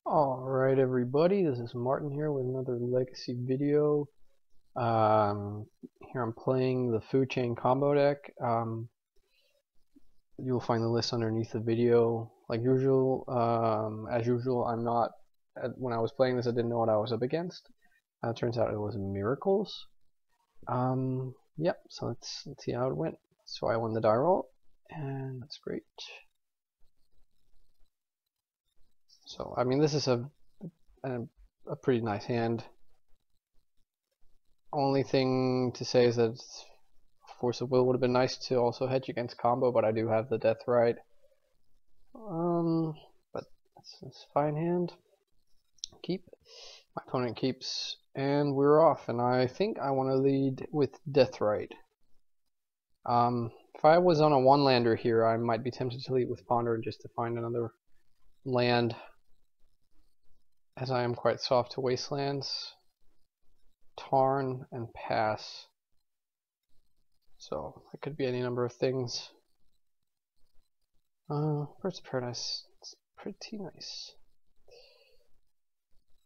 Alright everybody, this is Martin here with another Legacy video. Here I'm playing the Food Chain combo deck. You'll find the list underneath the video. Like usual, as usual, when I was playing this I didn't know what I was up against. It turns out it was Miracles. Yep, so let's see how it went. So I won the die roll, and that's great. So, I mean, this is a pretty nice hand. Only thing to say is that Force of Will would have been nice to also hedge against combo, but I do have the Deathrite. But that's a fine hand. Keep. My opponent keeps, and we're off. And I think I want to lead with Deathrite. If I was on a one-lander here, I might be tempted to lead with Ponder just to find another land, as I am quite soft to wastelands, Tarn, and pass. So it could be any number of things. Birds of Paradise, it's pretty nice.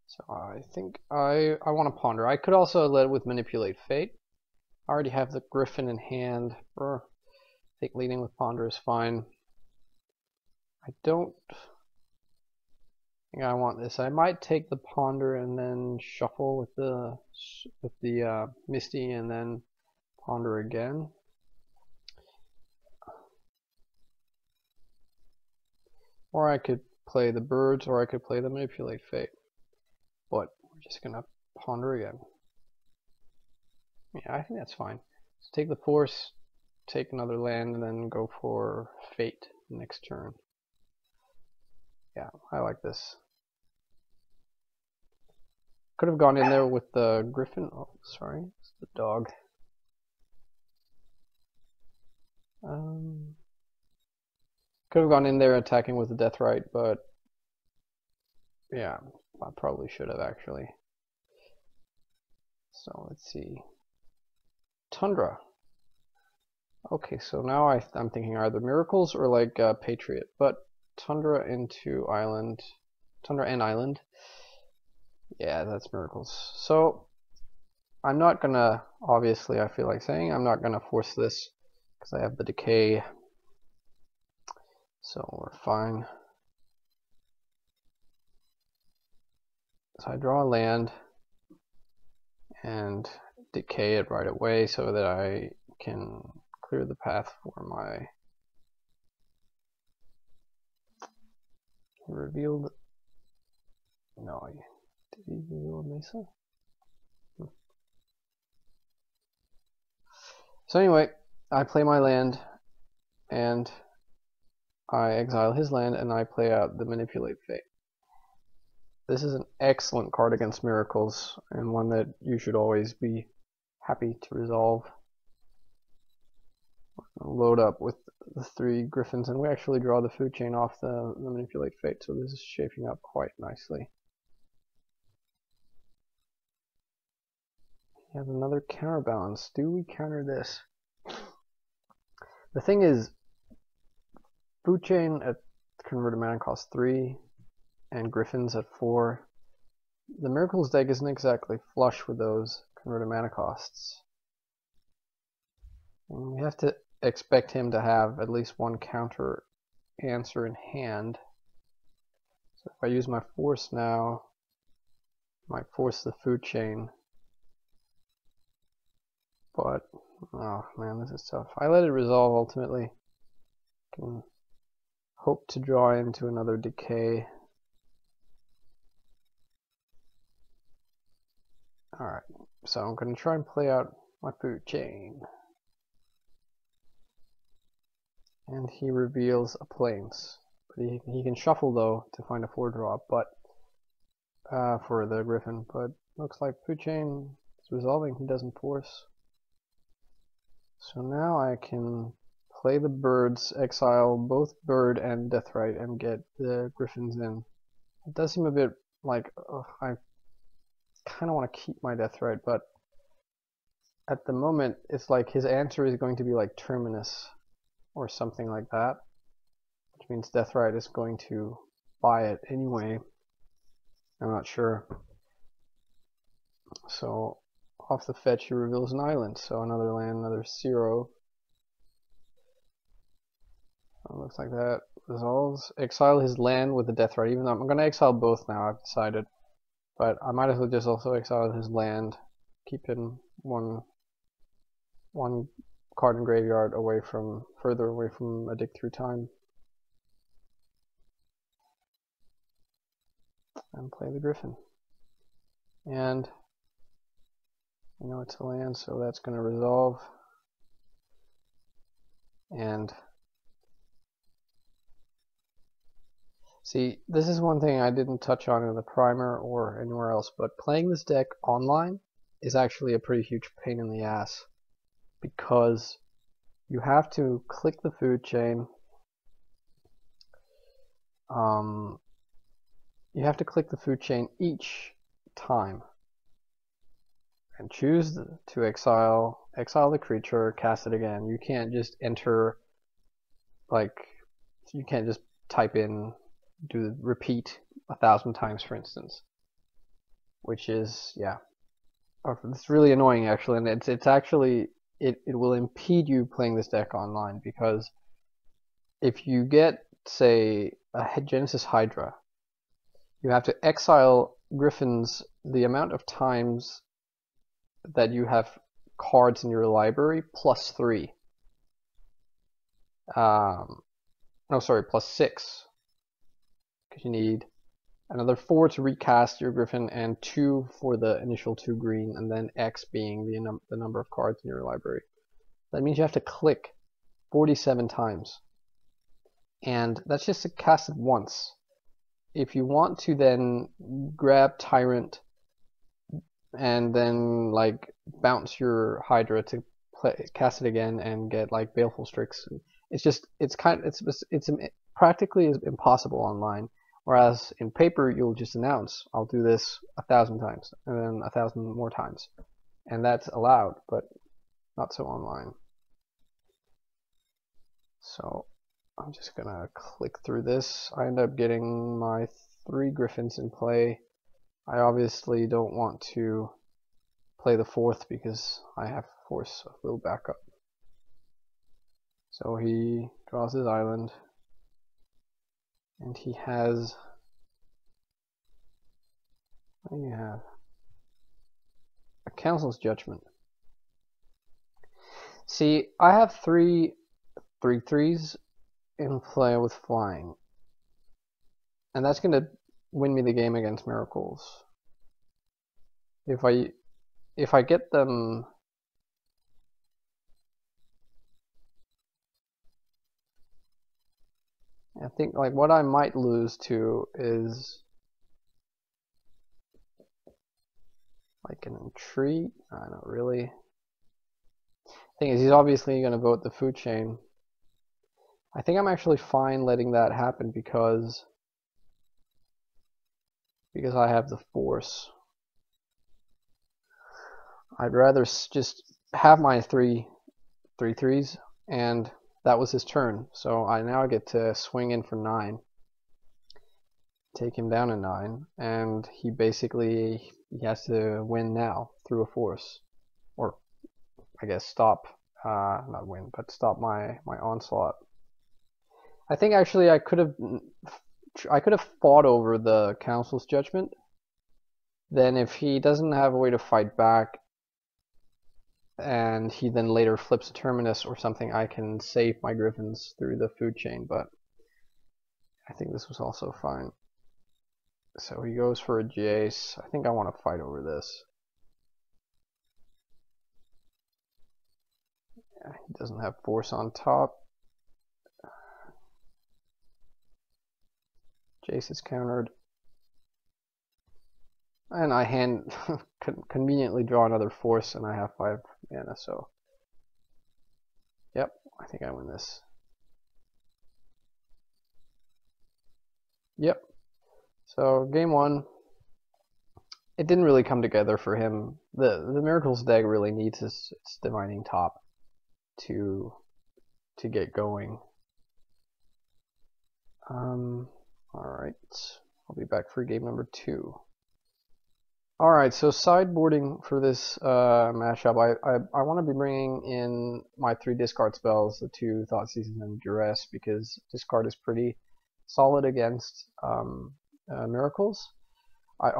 So I think I want to Ponder. I could also lead with Manipulate Fate. I already have the Griffin in hand. I think leading with Ponder is fine. I don't think I want this. I might take the Ponder and then shuffle with the Misty and then Ponder again. Or I could play the birds, or I could play the Manipulate Fate. But we're just gonna Ponder again. Yeah, I think that's fine. So take the Force, take another land, and then go for Fate next turn. Yeah, I like this. Could have gone in there with the Griffin. Oh, sorry, it's the dog. Could have gone in there attacking with the Deathrite, but yeah, I probably should have actually. So let's see. Tundra. Okay, so now I'm thinking either Miracles or like Patriot, but Tundra into Island. Tundra and Island. Yeah, that's Miracles. So I'm not gonna, obviously I feel like saying, I'm not gonna force this because I have the Decay. So we're fine. So I draw a land and decay it right away so that I can clear the path for my revealed. No, did he reveal a Mesa? So anyway, I play my land and I exile his land and I play out the Manipulate Fate. This is an excellent card against Miracles and one that you should always be happy to resolve. Load up with the 3 Griffins, and we actually draw the Food Chain off the Manipulate Fate, so this is shaping up quite nicely. He has another counterbalance. Do we counter this? The thing is, Food Chain at converted mana costs 3, and Griffins at 4. The Miracles deck isn't exactly flush with those converted mana costs. And we have to expect him to have at least one counter answer in hand. So if I use my Force now, I might force the Food Chain. But, oh man, this is tough. I let it resolve ultimately. Can hope to draw into another Decay. Alright, so I'm going to try and play out my Food Chain. And he reveals a Plains. But he can shuffle though to find a 4-drop, but for the Griffin. But looks like Food Chain is resolving. He doesn't force. So now I can play the birds, exile both bird and Deathrite, and get the Griffins in. It does seem a bit like I kind of want to keep my Deathrite, but at the moment it's like his answer is going to be like Terminus or something like that, which means Deathrite is going to buy it anyway. I'm not sure. So off the fetch he reveals an island, so another land, another 0. It looks like that resolves. Exile his land with the Deathrite, even though I'm going to exile both now, I've decided. But I might as well just also exile his land, keeping one card in graveyard further away from a Dig Through Time. And play the Griffin. And you know it's a land, so that's going to resolve. And see, this is one thing I didn't touch on in the primer or anywhere else, but playing this deck online is actually a pretty huge pain in the ass, because you have to click the food chain. You have to click the food chain each time and choose to exile the creature, cast it again. You can't just enter, like, you can't just type in, do repeat 1,000 times, for instance, which is, yeah, it's really annoying actually, and it's actually, it will impede you playing this deck online, because if you get, say, a Genesis Hydra, you have to exile Griffins the amount of times that you have cards in your library plus 3. No, sorry, plus 6. Because you need another 4 to recast your Griffin and 2 for the initial 2 green, and then X being the number of cards in your library. That means you have to click 47 times. And that's just to cast it once. If you want to then grab Tyrant and then like bounce your Hydra to cast it again and get like Baleful Strix, it's practically impossible online. Whereas in paper you'll just announce, I'll do this 1,000 times and then 1,000 more times, and that's allowed, but not so online. So I'm just gonna click through this. I end up getting my 3 Griffins in play. I obviously don't want to play the 4th because I have Force of Will backup. So he draws his island, and he has, what do you have? A Council's Judgment. See, I have 3 3/3s in play with flying, and that's going to win me the game against Miracles. If I get them, I think like what I might lose to is like an Entreat. Not really. Thing is, he's obviously going to vote the food chain. I think I'm actually fine letting that happen because I have the Force. I'd rather just have my 3 3/3s, and that was his turn. So I now get to swing in for 9, take him down a 9, and he has to win now through a Force, or I guess stop, not win, but stop my onslaught. I think actually I could have fought over the Council's Judgment. Then if he doesn't have a way to fight back, and he then later flips a Terminus or something, I can save my Griffins through the food chain, but I think this was also fine. So he goes for a Jace. I think I want to fight over this. Yeah, he doesn't have Force on top. Jace is countered. And I conveniently draw another Force, and I have 5 mana, so yep, I think I win this. Yep. So game 1, it didn't really come together for him. The Miracles deck really needs its Divining Top to get going. Alright, I'll be back for game number 2. Alright, so sideboarding for this mashup, I want to be bringing in my 3 discard spells, the 2 Thoughtseize and Duress, because discard is pretty solid against miracles. I'm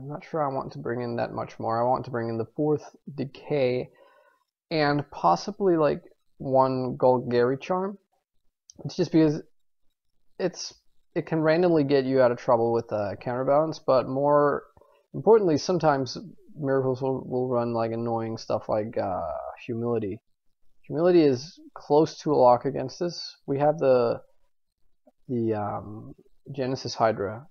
not sure I want to bring in that much more. I want to bring in the 4th Decay and possibly like 1 Golgari Charm. It's just because it can randomly get you out of trouble with counterbalance, but more importantly, sometimes miracles will run like annoying stuff like humility. Humility is close to a lock against this. We have the Genesis Hydra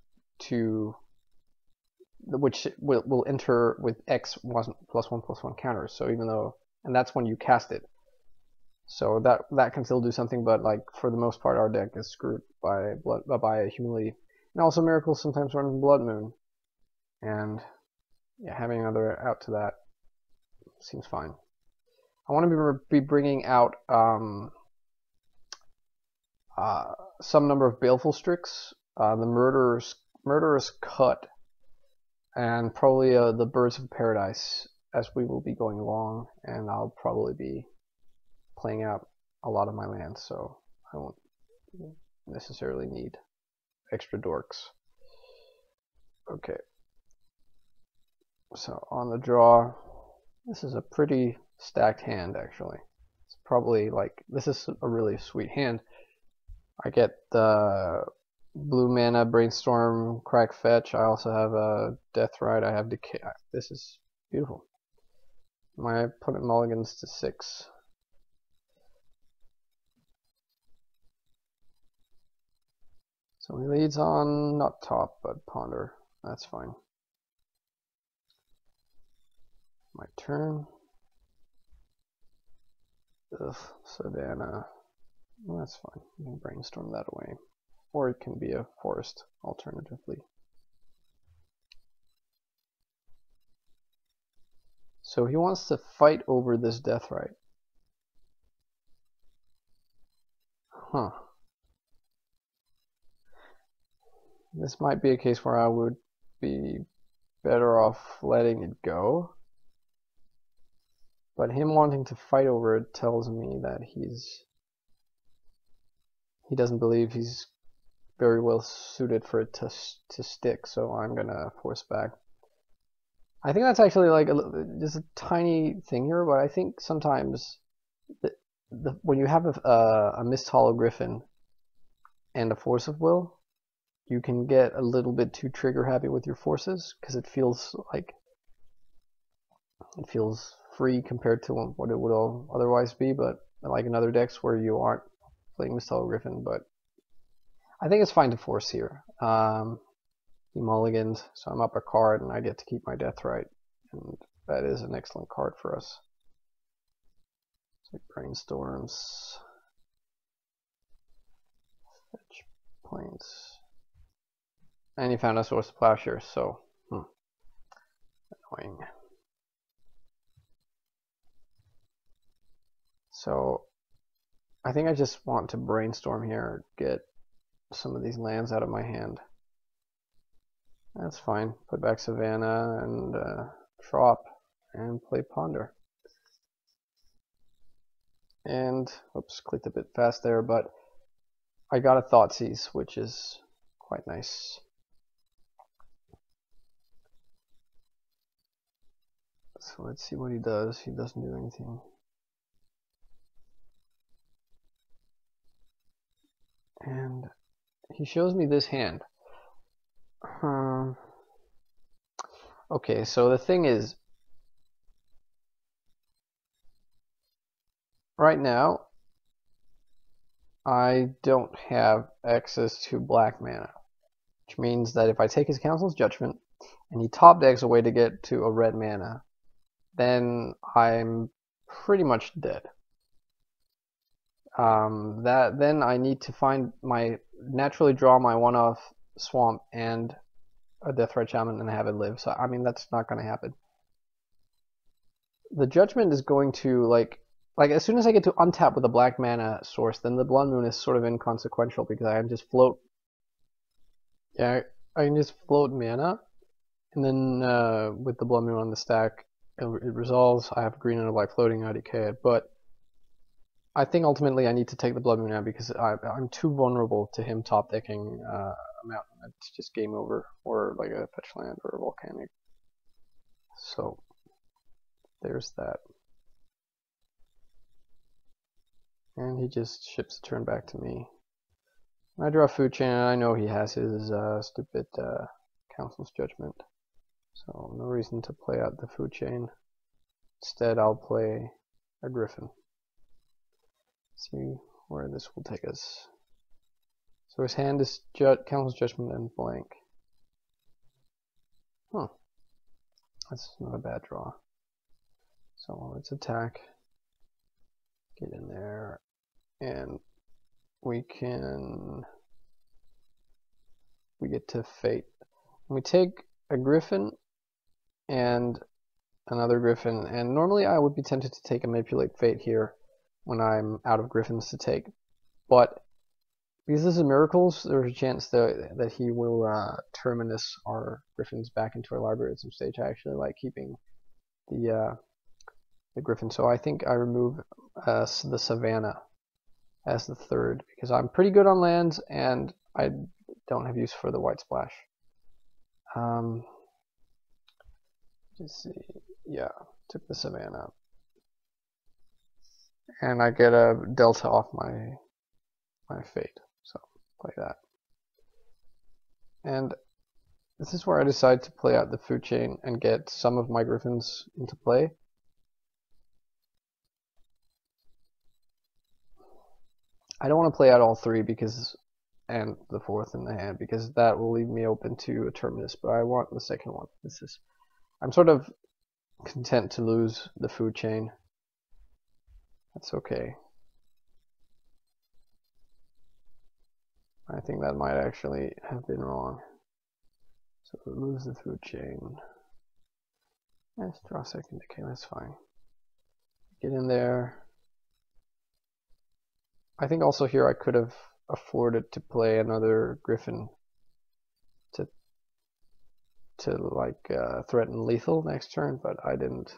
which will enter with X +1/+1 counters. So even though, and that's when you cast it. So that can still do something, but like for the most part, our deck is screwed by humility. And also miracles sometimes run Blood Moon, and yeah, having another out to that seems fine. I want to be bringing out some number of Baleful Strix, the Murderous Cut, and probably the Birds of Paradise, as we will be going along, and I'll probably be playing out a lot of my lands, so I won't necessarily need extra dorks. Okay, so on the draw, this is a pretty stacked hand actually. It's probably like, this is a really sweet hand. I get the blue mana Brainstorm, Crack Fetch. I also have a Deathrite. I have Decay. This is beautiful. My opponent mulligans to 6. So he leads on, not top, but Ponder. That's fine. My turn. Ugh, Savannah. Well, that's fine. You can Brainstorm that away. Or it can be a forest, alternatively. So he wants to fight over this Deathrite. Huh. This might be a case where I would be better off letting it go. But him wanting to fight over it tells me that he doesn't believe he's very well suited for it to stick, so I'm gonna force back. I think that's actually like just a tiny thing here, but I think sometimes when you have a Misthollow Griffin and a Force of Will, you can get a little bit too trigger happy with your forces, because it feels free compared to what it would otherwise be, but like in other decks where you aren't playing Misthollow Griffin. But I think it's fine to force here. He mulligans, so I'm up a card and I get to keep my Deathrite, and that is an excellent card for us. So Brainstorms, Fetch Plains. And he found a Source of Plowshare, so annoying. So I think I just want to Brainstorm here, get some of these lands out of my hand. That's fine. Put back Savannah and drop and play Ponder. And oops, clicked a bit fast there, but I got a Thoughtseize, which is quite nice. So let's see what he does. He doesn't do anything. And he shows me this hand. Okay, so the thing is, right now, I don't have access to black mana, which means that if I take his Council's Judgment and he top decks a way to get to a red mana, then I'm pretty much dead. Then I need to naturally draw my one-off Swamp and a Deathrite Shaman and have it live. So I mean, that's not going to happen. The Judgment is going to like as soon as I get to untap with a black mana source, then the Blood Moon is sort of inconsequential because I can just float. Yeah, I can just float mana, and then with the Blood Moon on the stack, it resolves. I have green and a white floating, I decay it. But I think ultimately I need to take the Blood Moon now because I'm too vulnerable to him top decking a mountain. It's just game over, or like a fetch land or a volcanic. So there's that. And he just ships the turn back to me. I draw Food Chain, and I know he has his stupid Council's Judgment. So no reason to play out the Food Chain. Instead, I'll play a Griffin. See where this will take us. So his hand is Council's Judgment and blank. Huh. That's not a bad draw. So let's attack. Get in there. And we get to Fate. We take a Griffin and another Griffin, and normally I would be tempted to take a Manipulate Fate here when I'm out of Griffins to take, but because this is Miracles, there's a chance that he will Terminus our Griffins back into our library at some stage. I actually like keeping the Griffin, so I think I remove the Savannah as the third, because I'm pretty good on lands and I don't have use for the white splash. Let's see, yeah, took the Savannah. And I get a Delta off my Fate, so play that. And this is where I decide to play out the Food Chain and get some of my Griffins into play. I don't want to play out all three and the fourth in the hand, because that will leave me open to a Terminus, but I want the second one. I'm sort of content to lose the Food Chain. That's okay. I think that might actually have been wrong. So lose the Food Chain. Let's draw second decay, that's fine. Get in there. I think also here I could have afforded to play another Griffin to like threaten lethal next turn, but I didn't.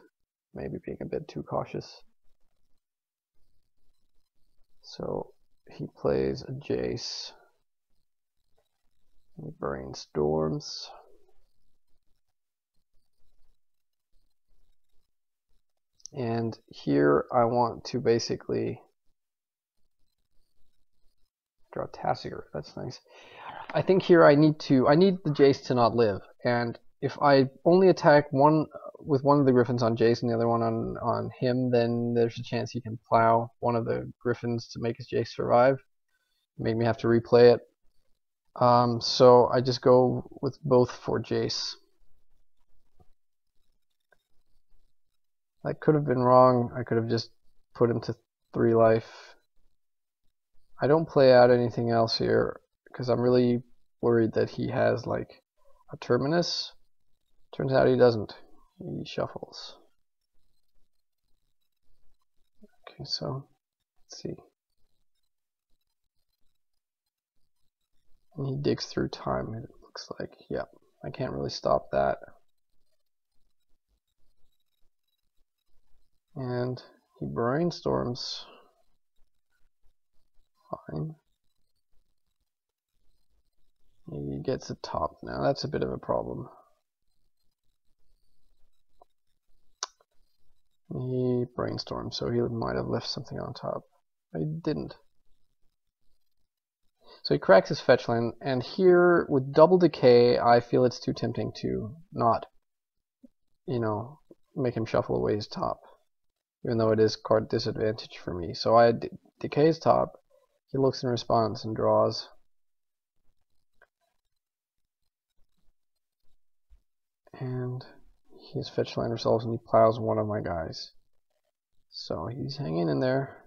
Maybe being a bit too cautious. So he plays a Jace. He brainstorms. And here I want to basically draw Tasigur. That's nice. I think here I need the Jace to not live, and if I only attack with one of the Griffins on Jace and the other one on him, then there's a chance he can plow one of the Griffins to make his Jace survive, make me have to replay it. So I just go with both for Jace. That could have been wrong. I could have just put him to 3 life. I don't play out anything else here because I'm really worried that he has like a Terminus. Turns out he doesn't. He shuffles. Okay, so let's see. And he digs through time, it looks like. Yep, I can't really stop that. And he brainstorms. Fine. He gets a top now. That's a bit of a problem. He brainstormed, so he might have left something on top. But he didn't. So he cracks his fetch land, and here with double decay, I feel it's too tempting to not, make him shuffle away his top, even though it is card disadvantage for me. So I decay his top. He looks in response and draws. And his fetch land resolves, and he plows one of my guys. So he's hanging in there.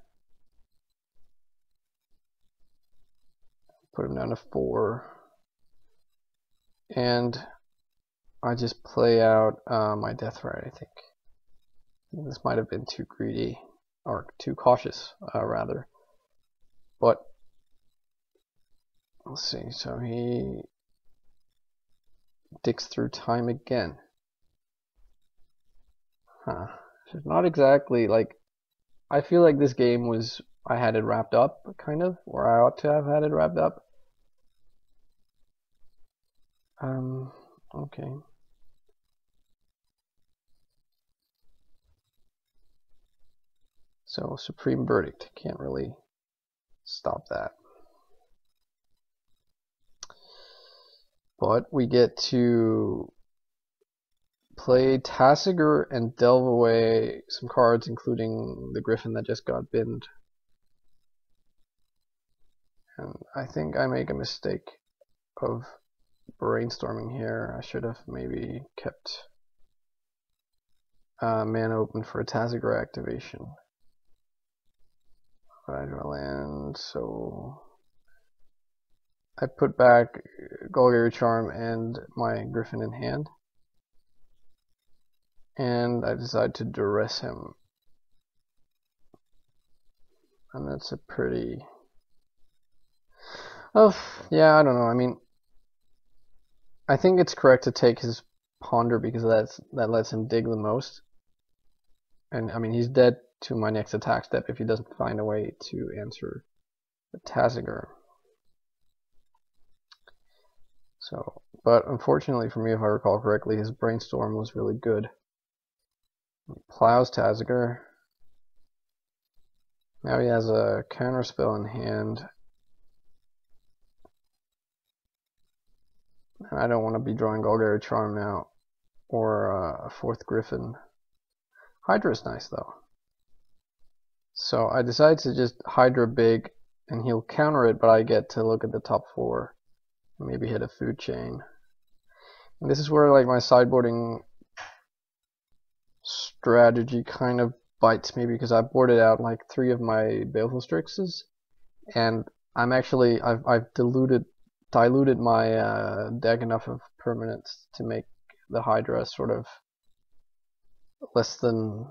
Put him down to 4. And I just play out my Deathrite, I think. This might have been too greedy, or too cautious, rather. But, let's see, so he digs through time again. Huh. It's not exactly like, I feel like this game was, I had it wrapped up, kind of, or I ought to have had it wrapped up. Okay. So, Supreme Verdict, can't really stop that. But we get to play Tasigur and delve away some cards, including the Griffin that just got binned. And I think I make a mistake of brainstorming here. I should have maybe kept mana open for a Tasigur activation. But I draw land, so I put back Golgari Charm and my Griffin in hand. And I decide to Duress him. And that's a pretty... Oh, yeah, I don't know. I mean, I think it's correct to take his Ponder because that lets him dig the most. And, I mean, he's dead to my next attack step if he doesn't find a way to answer the Tasigur. So, but unfortunately for me, if I recall correctly, his Brainstorm was really good. He plows Tasigur. Now he has a counterspell in hand. And I don't want to be drawing Golgari Charm now, or a fourth Griffin. Hydra is nice though. So I decide to just Hydra big, and he'll counter it, but I get to look at the top four. Maybe hit a food chain. And this is where like my sideboarding strategy kind of bites me, because I boarded out like 3 of my Baleful Strixes, and I'm actually I've diluted my deck enough of permanents to make the Hydra sort of less than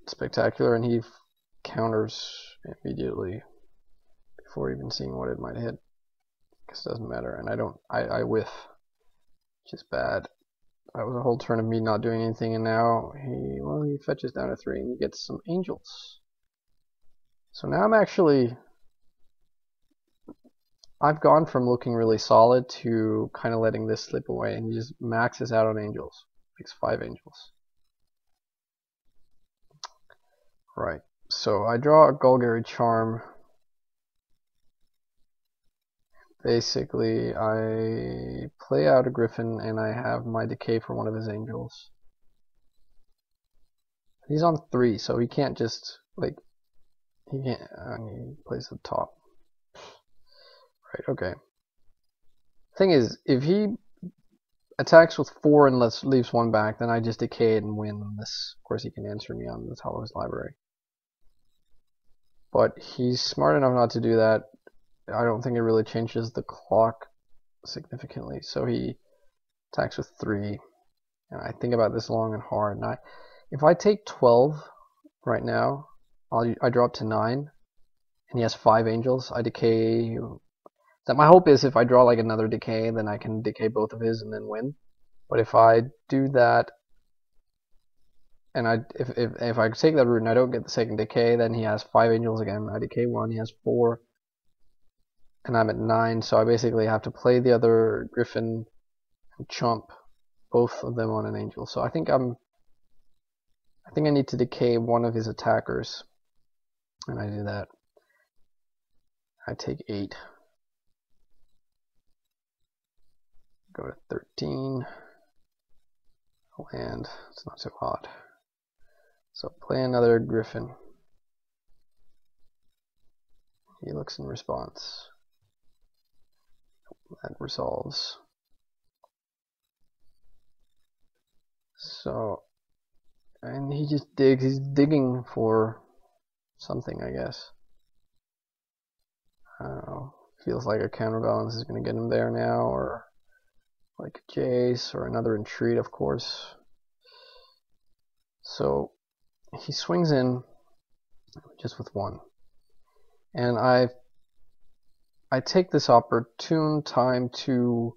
spectacular, and he counters immediately before even seeing what it might hit. It doesn't matter, and I whiff, which is bad. That was a whole turn of me not doing anything, and now he fetches down to 3 and he gets some angels. So now I've gone from looking really solid to kind of letting this slip away, and he just maxes out on angels, makes 5 angels. Right, so I draw a Golgari Charm. Basically, I play out a Griffin, and I have my Decay for one of his angels. He's on 3, so he can't just, like, he can't, he plays the top. Right, okay. Thing is, if he attacks with 4 and leaves 1 back, then I just Decay it and win. Unless, of course, he can answer me on the top of his library. But he's smart enough not to do that. I don't think it really changes the clock significantly. So he attacks with 3. And I think about this long and hard. And if I take 12 right now, I drop to 9. And he has 5 angels. I Decay. That my hope is if I draw like another Decay, then I can Decay both of his and then win. But if I do that, and if I take that route and I don't get the second Decay, then he has 5 angels again. I Decay 1, he has 4. And I'm at 9, so I basically have to play the other Griffin and chump both of them on an angel. So I think I need to Decay one of his attackers, and I do that. I take 8. Go to 13. Land. It's not so hot. So play another Griffin. He looks in response. That resolves. So, and he just digs. He's digging for something, I guess. I don't know. Feels like a counterbalance is going to get him there now, or like a Jace, or another Entreat, of course. So he swings in just with 1, and I take this opportune time to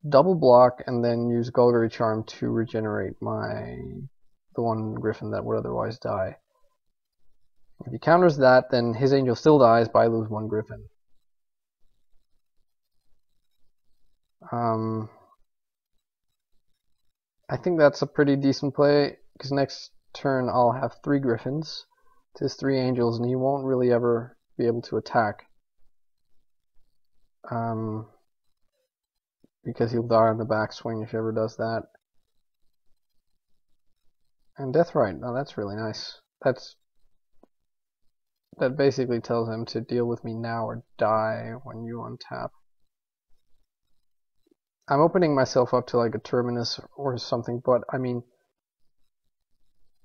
double block and then use Golgari Charm to regenerate the one Griffin that would otherwise die. If he counters that, then his angel still dies, but I lose one Griffin. I think that's a pretty decent play, because next turn I'll have 3 Griffins to his 3 angels, and he won't really ever be able to attack. Because he'll die on the backswing if he ever does that. And Deathrite, oh, that's really nice. That basically tells him to deal with me now or die when you untap. I'm opening myself up to like a Terminus or something, but I mean,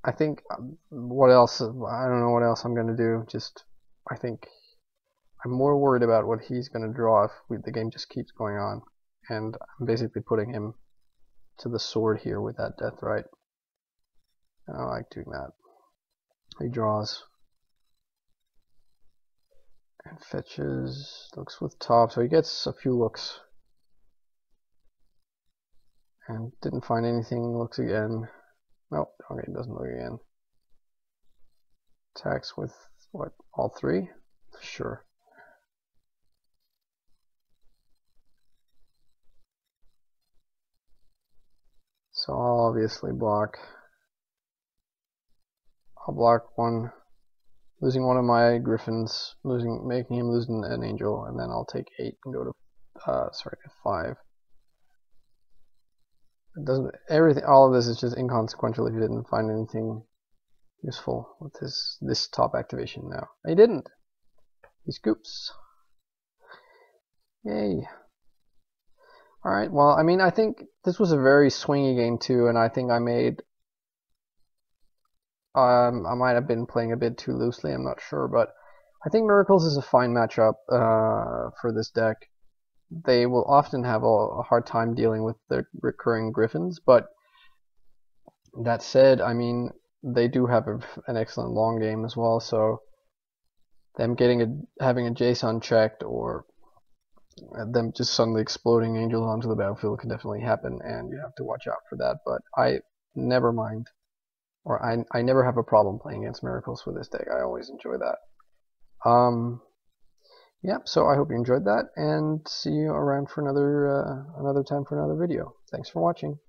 I think, what else? I don't know what else I'm going to do. I think I'm more worried about what he's going to draw if the game just keeps going on. And I'm basically putting him to the sword here with that Deathrite. I don't like doing that. He draws. And fetches, looks with top, so he gets a few looks. And didn't find anything, looks again. Nope, okay, doesn't look again. Attacks with, what, all 3? Sure. So I'll obviously block. I'll block one, losing one of my Griffins, making him lose an angel, and then I'll take 8 and go to, 5. It doesn't, all of this is just inconsequential if you didn't find anything useful with this top activation now. He didn't. He scoops. Yay. Alright, well, I mean, I think this was a very swingy game too, and I think I might have been playing a bit too loosely, I'm not sure, but I think Miracles is a fine matchup for this deck. They will often have a hard time dealing with the recurring Griffins, but that said, I mean, they do have an excellent long game as well, so them having a Jason checked or them just suddenly exploding angels onto the battlefield can definitely happen, and you have to watch out for that, but I never mind, or I never have a problem playing against Miracles with this deck. I always enjoy that. Yep, so I hope you enjoyed that, and see you around for another time for another video. Thanks for watching.